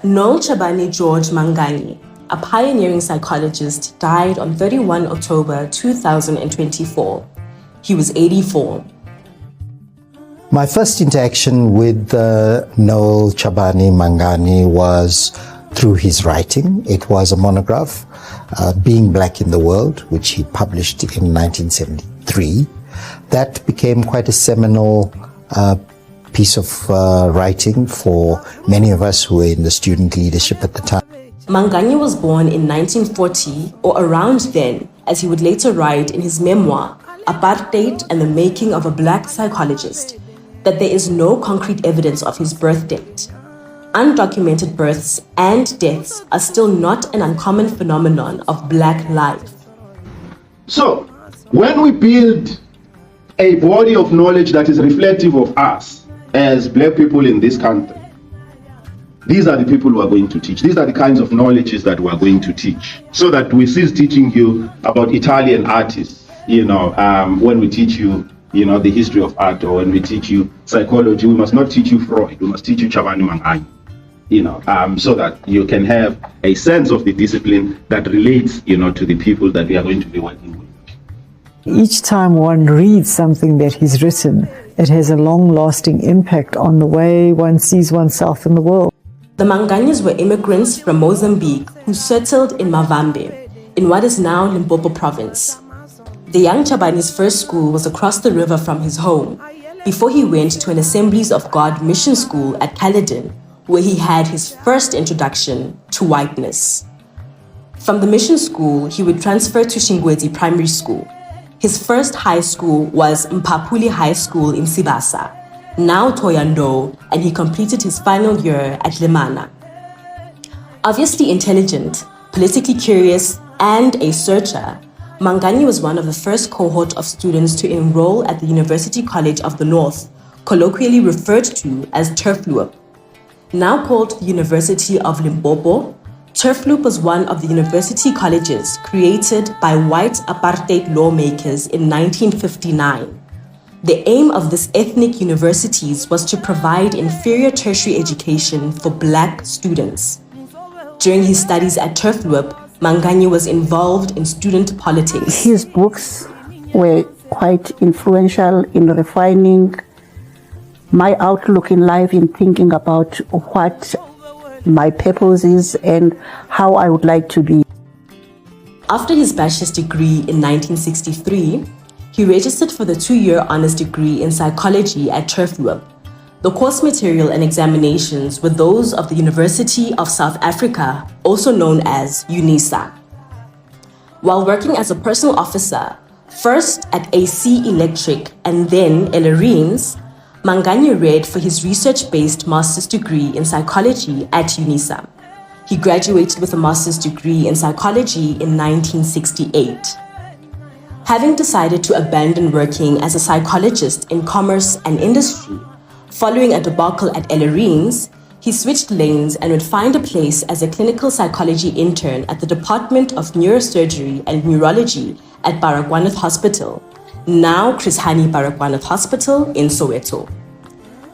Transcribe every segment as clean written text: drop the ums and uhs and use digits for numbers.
Noel Chabani Manganyi, a pioneering psychologist, died on 31 October 2024. He was 84. My first interaction with Noel Chabani Manganyi was through his writing. It was a monograph, Being Black in the World, which he published in 1973. That became quite a seminal piece of writing for many of us who were in the student leadership at the time. Manganyi was born in 1940 or around then, as he would later write in his memoir, Apartheid and the Making of a Black Psychologist, that there is no concrete evidence of his birth date. Undocumented births and deaths are still not an uncommon phenomenon of Black life. So, when we build a body of knowledge that is reflective of us as Black people in this country, these are the people who are going to teach. These are the kinds of knowledges that we are going to teach. So that we cease teaching you about Italian artists, when we teach you, the history of art, or when we teach you psychology, we must not teach you Freud, we must teach you Chabani Manganyi, so that you can have a sense of the discipline that relates, to the people that we are going to be working with. Each time one reads something that he's written, it has a long-lasting impact on the way one sees oneself in the world. The Manganyis were immigrants from Mozambique who settled in Mavambe, in what is now Limpopo province. The young Chabani's first school was across the river from his home, before he went to an Assemblies of God mission school at Caledon, where he had his first introduction to whiteness. From the mission school, he would transfer to Shingwedzi Primary School. His first high school was Mpapuli High School in Sibasa, now Thohoyandou, and he completed his final year at Lemana. Obviously intelligent, politically curious, and a searcher, Manganyi was one of the first cohort of students to enroll at the University College of the North, colloquially referred to as Turfloop. Now called the University of Limpopo, Turfloop was one of the university colleges created by white apartheid lawmakers in 1959. The aim of these ethnic universities was to provide inferior tertiary education for Black students. During his studies at Turfloop, Manganyi was involved in student politics. His books were quite influential in refining my outlook in life, in thinking about what my purpose is and how I would like to be. After his bachelor's degree in 1963, he registered for the 2-year honors degree in psychology at Turfloop. The course material and examinations were those of the University of South Africa, also known as UNISA. While working as a personal officer, first at AC Electric and then Ellerines, Manganyi read for his research-based master's degree in psychology at UNISA. He graduated with a master's degree in psychology in 1968. Having decided to abandon working as a psychologist in commerce and industry, following a debacle at Ellerines, he switched lanes and would find a place as a clinical psychology intern at the Department of Neurosurgery and Neurology at Baragwanath Hospital, now Chris Hani Baragwanath Hospital in Soweto.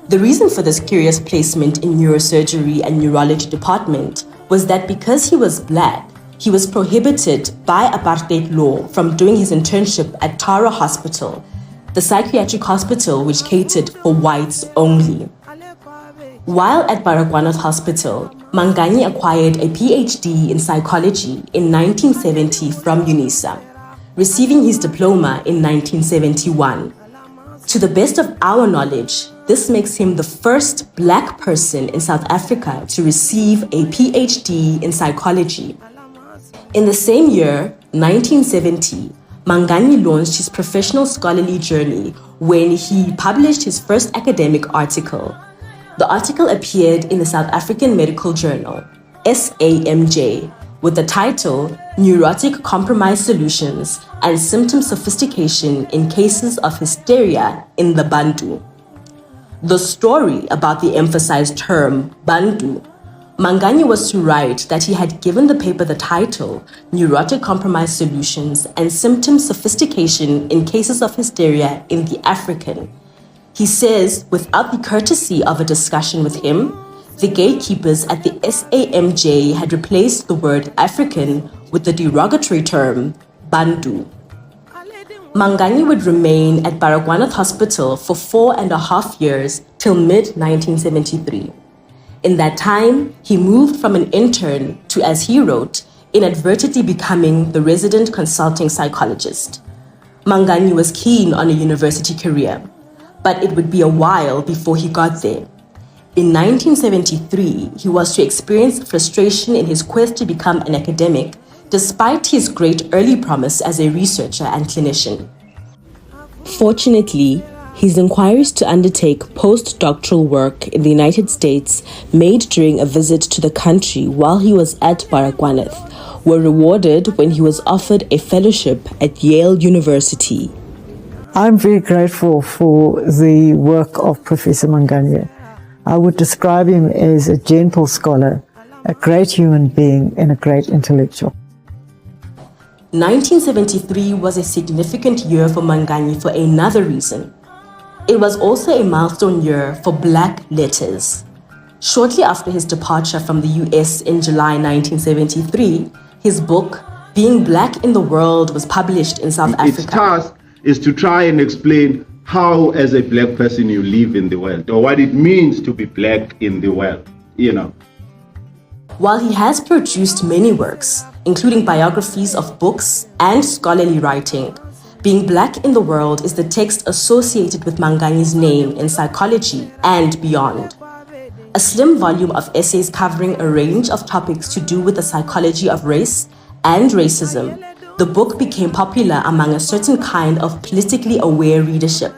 The reason for this curious placement in neurosurgery and neurology department was that because he was Black, he was prohibited by apartheid law from doing his internship at Tara Hospital, the psychiatric hospital which catered for whites only. While at Baragwanath Hospital, Manganyi acquired a PhD in psychology in 1970 from UNISA, receiving his diploma in 1971. To the best of our knowledge, this makes him the first Black person in South Africa to receive a PhD in psychology. In the same year, 1970, Manganyi launched his professional scholarly journey when he published his first academic article. The article appeared in the South African Medical Journal, SAMJ, with the title Neurotic Compromise Solutions and Symptom Sophistication in Cases of Hysteria in the Bantu. The story about the emphasized term Bantu, Manganyi was to write that he had given the paper the title Neurotic Compromise Solutions and Symptom Sophistication in Cases of Hysteria in the African. He says, without the courtesy of a discussion with him, The gatekeepers at the SAMJ had replaced the word African with the derogatory term Bantu. Manganyi would remain at Baragwanath Hospital for 4.5 years till mid-1973. In that time, he moved from an intern to, as he wrote, inadvertently becoming the resident consulting psychologist. Manganyi was keen on a university career, but it would be a while before he got there. In 1973, he was to experience frustration in his quest to become an academic, despite his great early promise as a researcher and clinician. Fortunately, his inquiries to undertake postdoctoral work in the United States, made during a visit to the country while he was at Baragwanath, were rewarded when he was offered a fellowship at Yale University. I'm very grateful for the work of Professor Manganyi. I would describe him as a gentle scholar, a great human being, and a great intellectual. 1973 was a significant year for Manganyi for another reason. It was also a milestone year for Black letters. Shortly after his departure from the US in July 1973, his book, Being Black in the World, was published in South Africa. Its task is to try and explain how, as a Black person, you live in the world, or what it means to be Black in the world, While he has produced many works, including biographies of books and scholarly writing, Being Black in the World is the text associated with Manganyi's name in psychology and beyond. A slim volume of essays covering a range of topics to do with the psychology of race and racism, the book became popular among a certain kind of politically aware readership.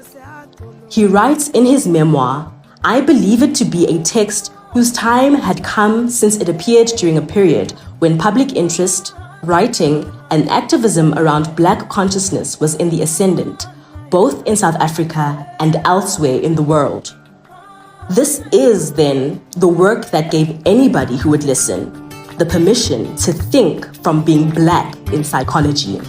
He writes in his memoir, "I believe it to be a text whose time had come since it appeared during a period when public interest, writing, and activism around Black consciousness was in the ascendant, both in South Africa and elsewhere in the world." This is, then, the work that gave anybody who would listen the permission to think from being Black in psychology.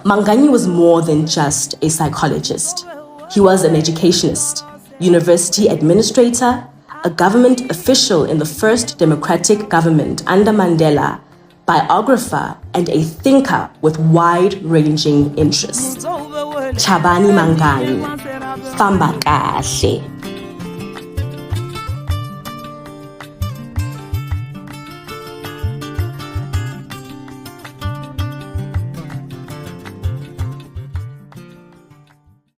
Manganyi was more than just a psychologist. He was an educationist, university administrator, a government official in the first democratic government under Mandela, biographer, and a thinker with wide-ranging interests. Chabani Manganyi, Famba kahle.